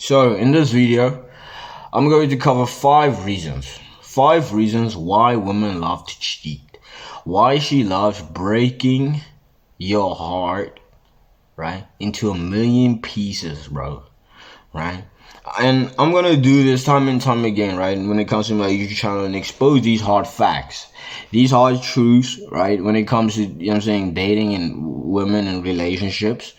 So in this video, I'm going to cover 5 reasons why women love to cheat, why she loves breaking your heart, right, into a million pieces, bro, right? And I'm gonna do this time and time again, right, when it comes to my YouTube channel, and expose these hard facts, these hard truths, right, when it comes to, dating and women and relationships,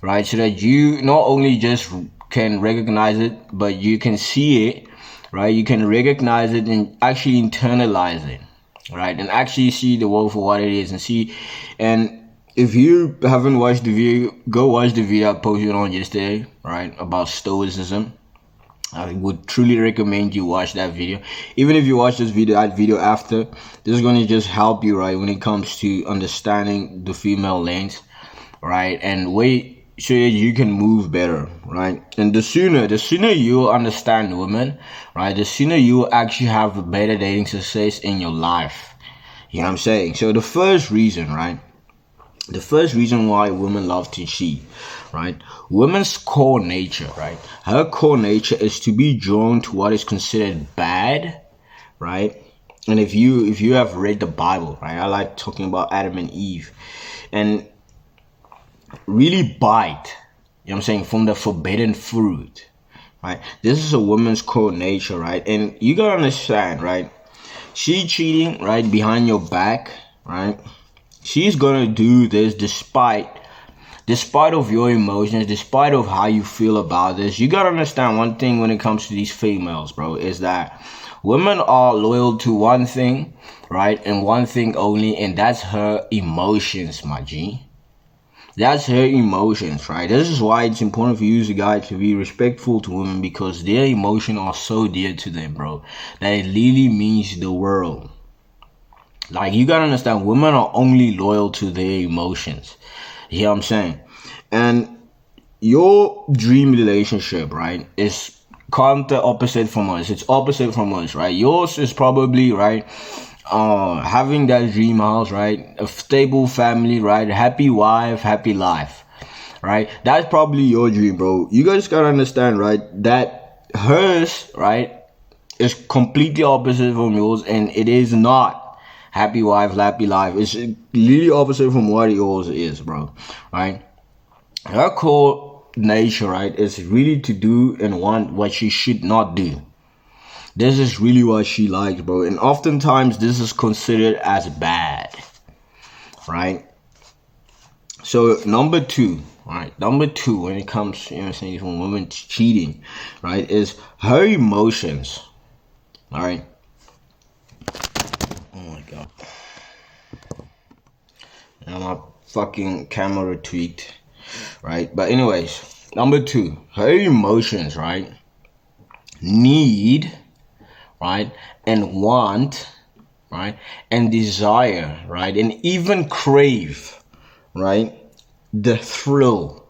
right, so that you not only just can recognize it, but you can see it, right? You can recognize it and actually internalize it, right? And actually see the world for what it is and see. And if you haven't watched the video, go watch the video I posted on yesterday, right? About stoicism. I would truly recommend you watch that video. Even if you watch that video after, this is going to just help you, right? When it comes to understanding the female lanes, right? And so that you can move better, right? And the sooner you understand women, right, the sooner you actually have a better dating success in your life. You know what I'm saying? So the first reason, right? The first reason why women love to cheat, right? Women's core nature, right? Her core nature is to be drawn to what is considered bad, right? And if you have read the Bible, right? I like talking about Adam and Eve, and really bite, from the forbidden fruit, right? This is a woman's core nature, right? And you gotta understand, right? She cheating, right, behind your back, right? She's gonna do this despite of your emotions, despite of how you feel about this. You gotta understand one thing when it comes to these females, bro, is that women are loyal to one thing, right? And one thing only, and that's her emotions, my G. That's her emotions, right? This is why it's important for you guys to be respectful to women, because their emotions are so dear to them, bro, that it really means the world. Like, you gotta understand, women are only loyal to their emotions. You know what I'm saying? And your dream relationship, right, is counter opposite from us. It's opposite from us, right? Yours is probably, right, having that dream house, right, a stable family, right, happy wife, happy life, right? That's probably your dream, bro. You guys gotta understand, right, that hers, right, is completely opposite from yours, and it is not happy wife, happy life. It's really opposite from what yours is, bro, right? Her core nature, right, is really to do and want what she should not do. This is really what she likes, bro. And oftentimes this is considered as bad, right? So number two, right? Number two, when it comes, from women cheating, right, is her emotions. All right. Oh my God. Now my fucking camera tweaked, right? But anyways, number two, her emotions, right, need, right, and want, right, and desire, right, and even crave, right, the thrill,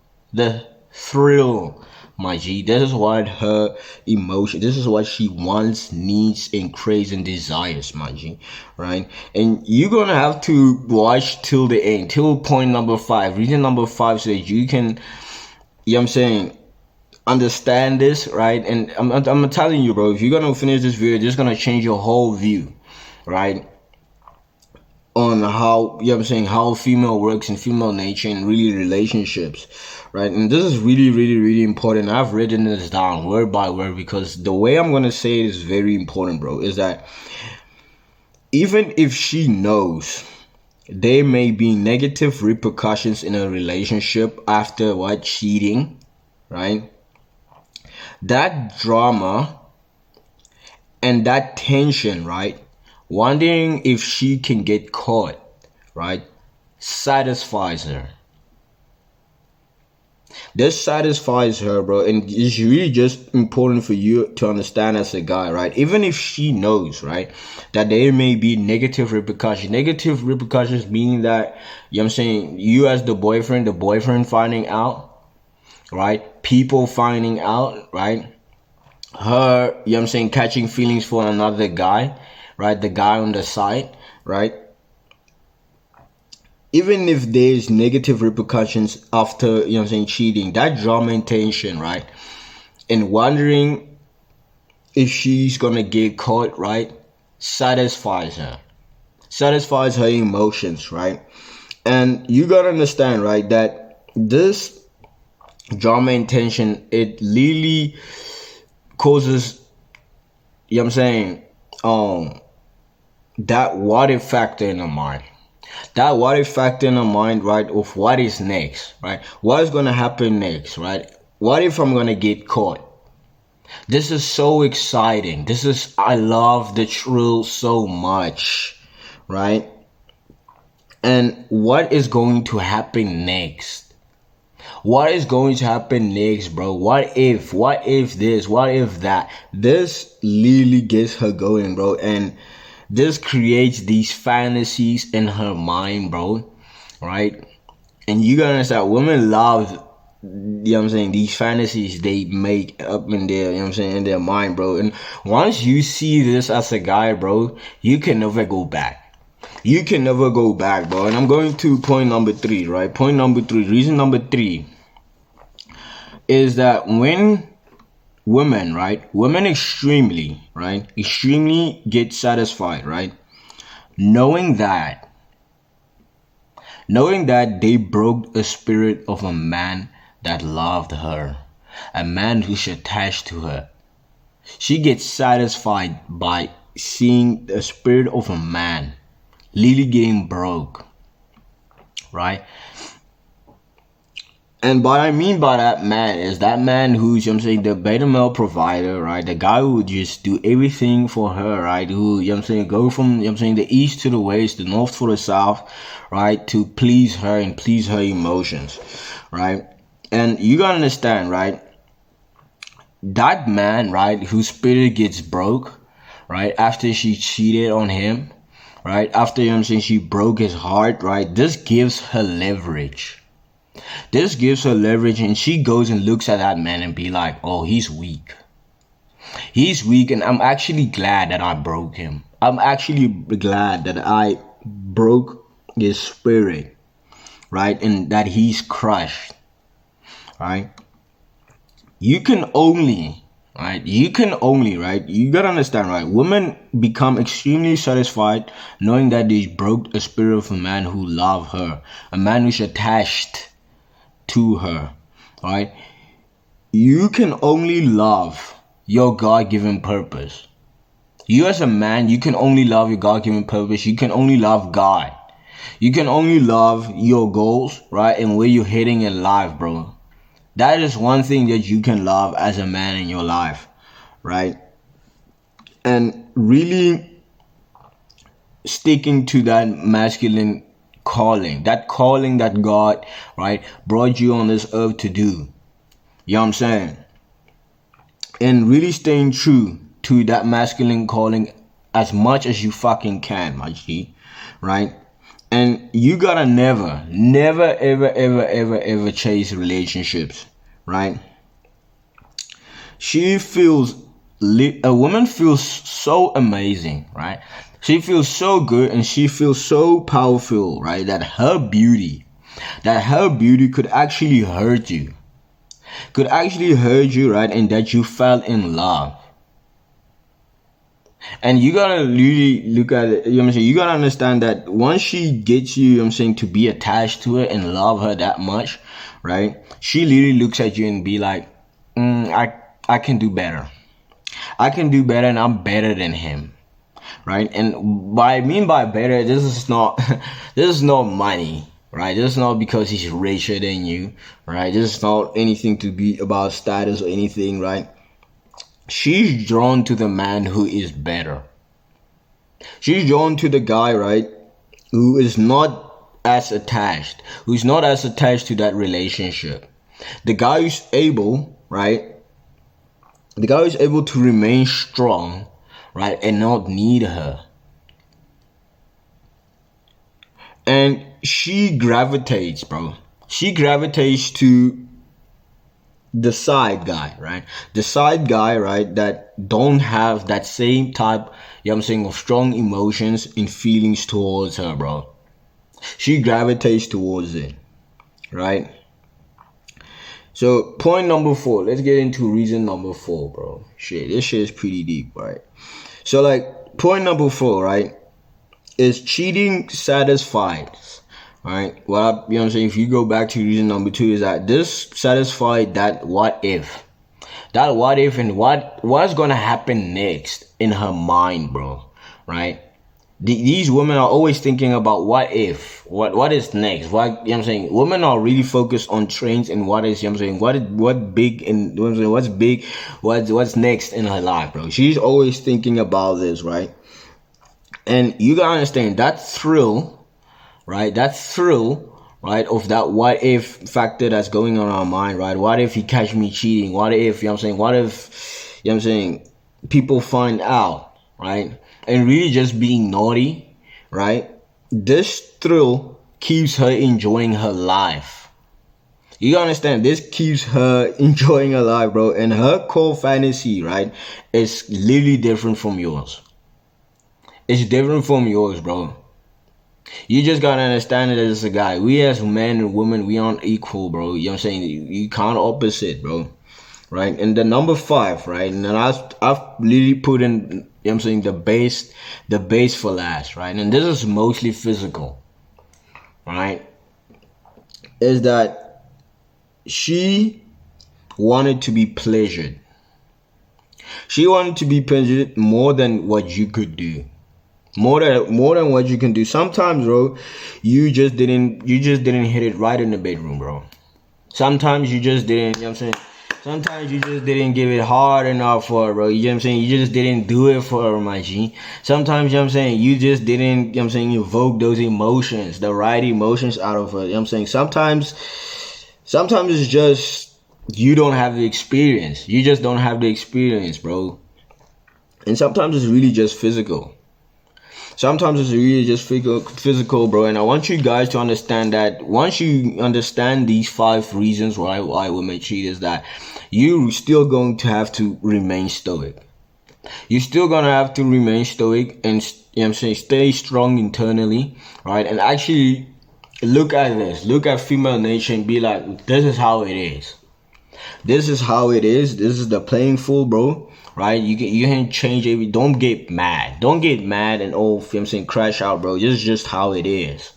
my G. This is what her emotion, this is what she wants, needs, and craves and desires, my G, right? And you're gonna have to watch till the end, till point number 5, reason number 5, so that you can, understand this, right? And I'm telling you, bro, if you're gonna finish this video, this is gonna change your whole view, right, on how, how female works and female nature and really relationships, right? And this is really, really, really important. I've written this down word by word, because the way I'm gonna say it is very important, bro, is that even if she knows there may be negative repercussions in a relationship after cheating, right, that drama and that tension, right, wondering if she can get caught, right, satisfies her. This satisfies her, bro, and it's really just important for you to understand as a guy, right? Even if she knows, right, that there may be negative repercussions meaning that, you as the boyfriend finding out, right, people finding out, right, her, catching feelings for another guy, right, the guy on the side, right? Even if there's negative repercussions after, cheating, that drama and tension, right, and wondering if she's gonna get caught, right? Satisfies her emotions, right? And you gotta understand, right, that this drama and tension, it really causes, you know what I'm saying, that what if factor in the mind. That what if factor in the mind, right, of what is next, right? What is gonna happen next, right? What if I'm gonna get caught? This is so exciting. I love the thrill so much, right? And what is going to happen next? What is going to happen next, bro? What if this? What if that? This really gets her going, bro. And this creates these fantasies in her mind, bro. Right? And you gotta understand, women love, you know what I'm saying, these fantasies they make up in their, you know what I'm saying, in their mind, bro. And once you see this as a guy, bro, you can never go back. You can never go back, bro. And I'm going to point number 3, right? Point number 3, reason number 3 is that when women, right? Women extremely get satisfied, right? Knowing that they broke the spirit of a man that loved her, a man who's attached to her. She gets satisfied by seeing the spirit of a man really getting broke, right? And what I mean by that man is that man who's, you know what I'm saying, the beta male provider, right? The guy who would just do everything for her, right? Who, you know what I'm saying, go from, you know what I'm saying, the east to the west, the north to the south, right? To please her and please her emotions, right? And you gotta understand, right? That man, right, whose spirit gets broke, right? After she cheated on him, right? After, you know what I'm saying, she broke his heart, right? This gives her leverage. This gives her leverage, and she goes and looks at that man and be like, oh, he's weak. He's weak, and I'm actually glad that I broke him. I'm actually glad that I broke his spirit, right? And that he's crushed, right? You can only, right? You gotta understand, right? Women become extremely satisfied knowing that they broke the spirit of a man who loved her, a man who's attached to her, right? You can only love your God-given purpose. You as a man, you can only love your God-given purpose. You can only love God. You can only love your goals, right? And where you're heading in life, bro. That is one thing that you can love as a man in your life, right? And really sticking to that masculine calling, that God, right, brought you on this earth to do. You know what I'm saying? And really staying true to that masculine calling as much as you fucking can, my G, right? And you gotta never, ever chase relationships, right? A woman feels so amazing, right? She feels so good and she feels so powerful, right? That her beauty could actually hurt you. Right? And that you fell in love. And you gotta really look at it, you know what I'm saying? You gotta understand that once she gets you, you know what I'm saying, to be attached to her and love her that much, right? She literally looks at you and be like, I can do better. I can do better and I'm better than him. Right? And what I mean by better, this is not money, right? This is not because he's richer than you, right? This is not anything to be about status or anything, right? She's drawn to the man who is better. She's drawn to the guy, right, who is not as attached to that relationship. The guy who's able, right? The guy who's able to remain strong, right, and not need her. And she gravitates, bro. She gravitates to the side guy, right? The side guy, right, that don't have that same type, you know what I'm saying, of strong emotions and feelings towards her, bro. She gravitates towards it, right? So point number 4. Let's get into reason number 4, bro. Shit, this shit is pretty deep, right? So like point number 4, right, is cheating satisfies, right? You know what I'm saying? If you go back to reason number 2, is that this satisfied that what if. That what if and what's gonna happen next in her mind, bro, right? These women are always thinking about what if, what is next. What, you know what I'm saying? Women are really focused on trends and what is, you know what I'm saying, what big and, you know what I'm saying, what's big, what's next in her life, bro. She's always thinking about this, right? And you gotta understand that thrill, right? That thrill, right, of that what if factor that's going on in our mind, right? What if he catch me cheating? What if, you know what I'm saying? What if, you know what I'm saying, people find out, right? And really just being naughty, right? This thrill keeps her enjoying her life. You understand? This keeps her enjoying her life, bro. And her core fantasy, right, is literally different from yours. It's different from yours, bro. You just gotta understand it as a guy. We as men and women, we aren't equal, bro. You know what I'm saying? You can't opposite, bro. Right? And the number 5, right? And then I've literally put in, you know what I'm saying, the base for last, right? And this is mostly physical, right? Is that she wanted to be pleasured. She wanted to be pleasured more than what you could do. More than what you can do. Sometimes, bro, you just didn't hit it right in the bedroom, bro. Sometimes you just didn't, you know what I'm saying? Sometimes you just didn't give it hard enough for her, bro. You know what I'm saying? You just didn't do it for her, my G. Sometimes, you know what I'm saying, you just didn't, you know what I'm saying, evoke those emotions, the right emotions out of her. You know what I'm saying? Sometimes it's just you don't have the experience. You just don't have the experience, bro. And sometimes it's really just physical. Sometimes it's really just physical, bro. And I want you guys to understand that once you understand these 5 reasons why women cheat, is that you still going to have to remain stoic. You're still gonna have to remain stoic and, you know what I'm saying, stay strong internally, right? And actually look at this. Look at female nature and be like, this is how it is. This is how it is. This is the playing field, bro. Right? You can change it. Don't get mad. Don't get mad and, oh, you know what I'm saying, crash out, bro. This is just how it is.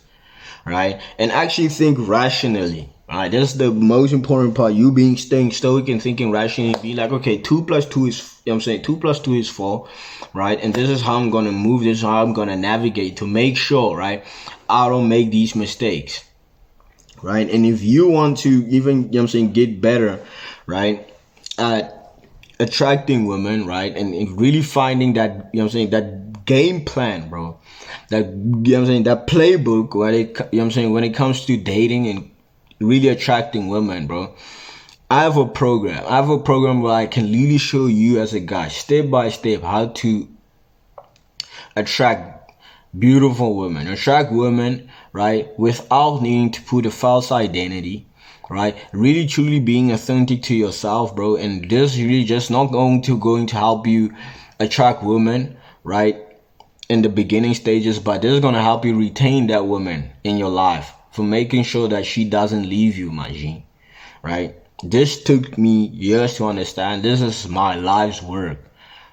Right? And actually think rationally. Alright, that's the most important part. You staying stoic and thinking rationally. Be like, okay, 2 plus 2 is, you know what I'm saying, 2 plus 2 is 4. Right? And this is how I'm gonna move. This is how I'm gonna navigate to make sure, right, I don't make these mistakes. Right? And if you want to even, you know what I'm saying, get better, right, at attracting women, right, and really finding that, you know what I'm saying, that game plan, bro, that, you know what I'm saying, that playbook, where you know what I'm saying, when it comes to dating and really attracting women, bro, I have a program where I can really show you as a guy, step by step, how to attract beautiful women, right, without needing to put a false identity, right? Really truly being authentic to yourself, bro. And this really just not going to help you attract women, right, in the beginning stages, but this is going to help you retain that woman in your life, for making sure that she doesn't leave you, my G, right? This took me years to understand. This is my life's work,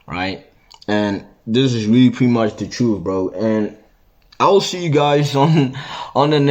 right? And this is really pretty much the truth, bro. And I'll see you guys on the next